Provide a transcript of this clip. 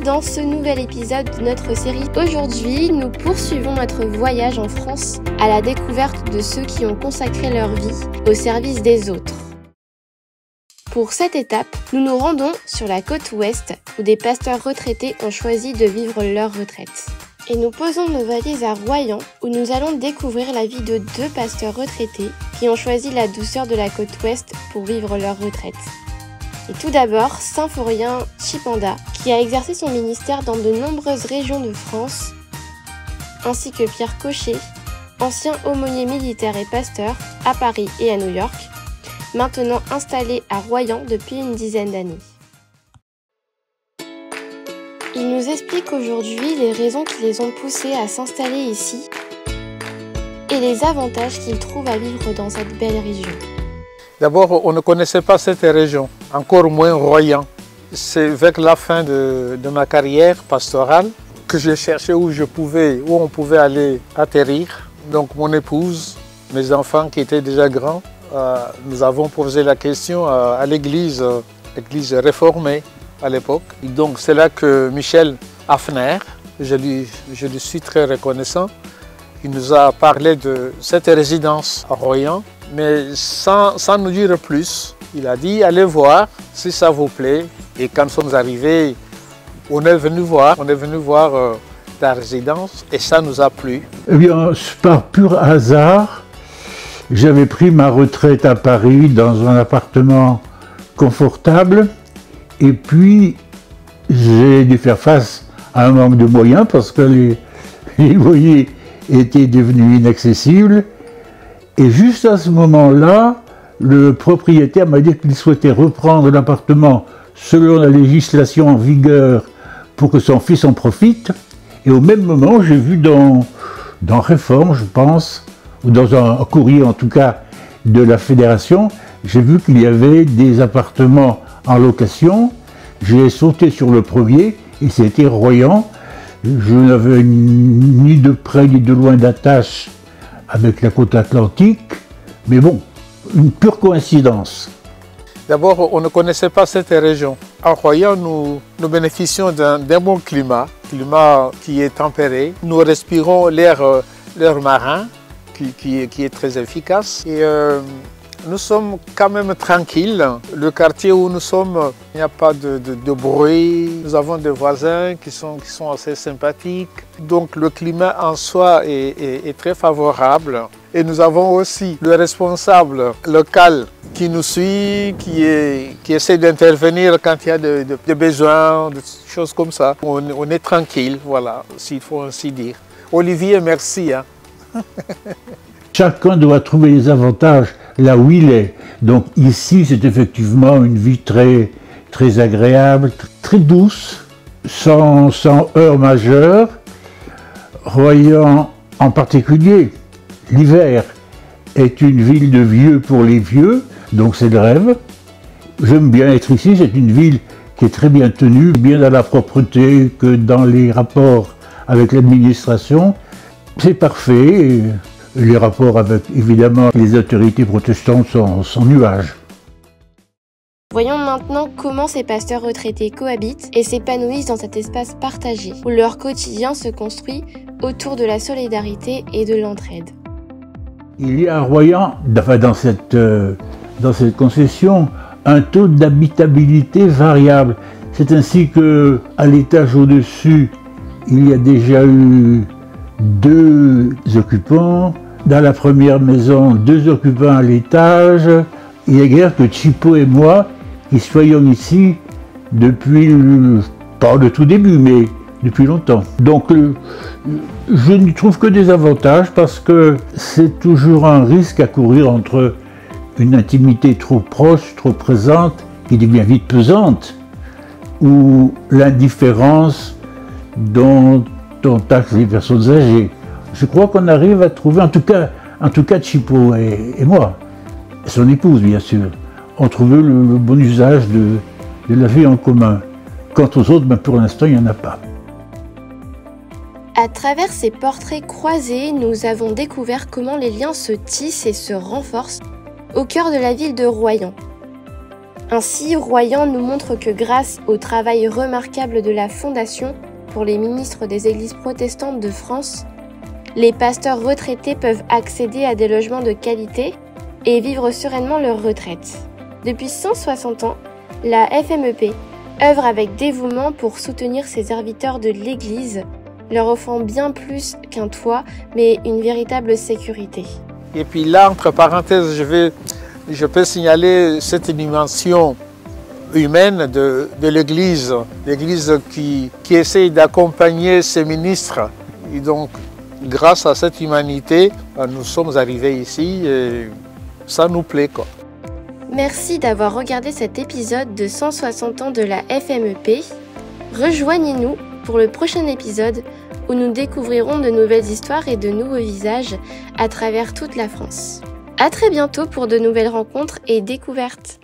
dans ce nouvel épisode de notre série. Aujourd'hui, nous poursuivons notre voyage en France à la découverte de ceux qui ont consacré leur vie au service des autres. Pour cette étape, nous nous rendons sur la côte ouest où des pasteurs retraités ont choisi de vivre leur retraite. Et nous posons nos valises à Royan où nous allons découvrir la vie de deux pasteurs retraités qui ont choisi la douceur de la côte ouest pour vivre leur retraite. Et tout d'abord, Symphorien Chipanda, qui a exercé son ministère dans de nombreuses régions de France, ainsi que Pierre Cochet, ancien aumônier militaire et pasteur à Paris et à New York, maintenant installé à Royan depuis une dizaine d'années. Ils nous expliquent aujourd'hui les raisons qui les ont poussés à s'installer ici et les avantages qu'ils trouvent à vivre dans cette belle région. D'abord, on ne connaissait pas cette région, encore moins Royan. C'est avec la fin de ma carrière pastorale que j'ai cherché où on pouvait aller atterrir. Donc mon épouse, mes enfants qui étaient déjà grands, nous avons posé la question à l'église réformée à l'époque. Donc c'est là que Michel Hafner, je lui suis très reconnaissant, il nous a parlé de cette résidence à Royan, mais sans nous dire plus. Il a dit allez voir si ça vous plaît. Et quand nous sommes arrivés, on est venu voir la résidence et ça nous a plu. Eh bien, par pur hasard, j'avais pris ma retraite à Paris dans un appartement confortable et puis j'ai dû faire face à un manque de moyens parce que les loyers étaient devenus inaccessibles. Et juste à ce moment-là, le propriétaire m'a dit qu'il souhaitait reprendre l'appartement selon la législation en vigueur pour que son fils en profite. Et au même moment, j'ai vu dans Réforme, je pense, ou dans un courrier en tout cas de la fédération, j'ai vu qu'il y avait des appartements en location. J'ai sauté sur le premier et c'était Royan. Je n'avais ni de près ni de loin d'attache avec la côte atlantique, mais bon, une pure coïncidence. D'abord, on ne connaissait pas cette région. À Royan, nous bénéficions d'un bon climat qui est tempéré. Nous respirons l'air marin, qui est très efficace. Et nous sommes quand même tranquilles. Le quartier où nous sommes, il n'y a pas de bruit. Nous avons des voisins qui sont assez sympathiques. Donc le climat en soi est très favorable. Et nous avons aussi le responsable local qui nous suit, qui essaie d'intervenir quand il y a des besoins, des choses comme ça. On est tranquille, voilà, s'il faut ainsi dire. Olivier, merci. Chacun doit trouver les avantages là où il est. Donc ici, c'est effectivement une vie très, très agréable, très douce, sans heurts majeurs. Royan en particulier, l'hiver est une ville de vieux pour les vieux, donc c'est le rêve. J'aime bien être ici, c'est une ville qui est très bien tenue, bien dans la propreté que dans les rapports avec l'administration. C'est parfait. Les rapports avec, évidemment, les autorités protestantes sont sans nuage. Voyons maintenant comment ces pasteurs retraités cohabitent et s'épanouissent dans cet espace partagé, où leur quotidien se construit autour de la solidarité et de l'entraide. Il y a à Royan, dans cette concession, un taux d'habitabilité variable. C'est ainsi qu'à l'étage au-dessus, il y a déjà eu 2 occupants. Dans la première maison, 2 occupants à l'étage. Il n'y a guère que Chipo et moi qui soyons ici depuis, pas le tout début, mais depuis longtemps. Donc je n'y trouve que des avantages parce que c'est toujours un risque à courir entre une intimité trop proche, trop présente, qui devient vite pesante, ou l'indifférence dont on taxe les personnes âgées. Je crois qu'on arrive à trouver, en tout cas Chipo et moi, son épouse bien sûr, ont trouvé le bon usage de la vie en commun. Quant aux autres, pour l'instant, il n'y en a pas. À travers ces portraits croisés, nous avons découvert comment les liens se tissent et se renforcent au cœur de la ville de Royan. Ainsi, Royan nous montre que grâce au travail remarquable de la Fondation pour les ministres des Églises protestantes de France, les pasteurs retraités peuvent accéder à des logements de qualité et vivre sereinement leur retraite. Depuis 160 ans, la FMEP œuvre avec dévouement pour soutenir ses serviteurs de l'Église, leur offrant bien plus qu'un toit, mais une véritable sécurité. Et puis là, entre parenthèses, je peux signaler cette dimension humaine de l'Église, l'Église qui essaye d'accompagner ses ministres. Et donc, grâce à cette humanité, nous sommes arrivés ici et ça nous plaît, quoi. Merci d'avoir regardé cet épisode de 160 ans de la FMEP. Rejoignez-nous pour le prochain épisode où nous découvrirons de nouvelles histoires et de nouveaux visages à travers toute la France. À très bientôt pour de nouvelles rencontres et découvertes.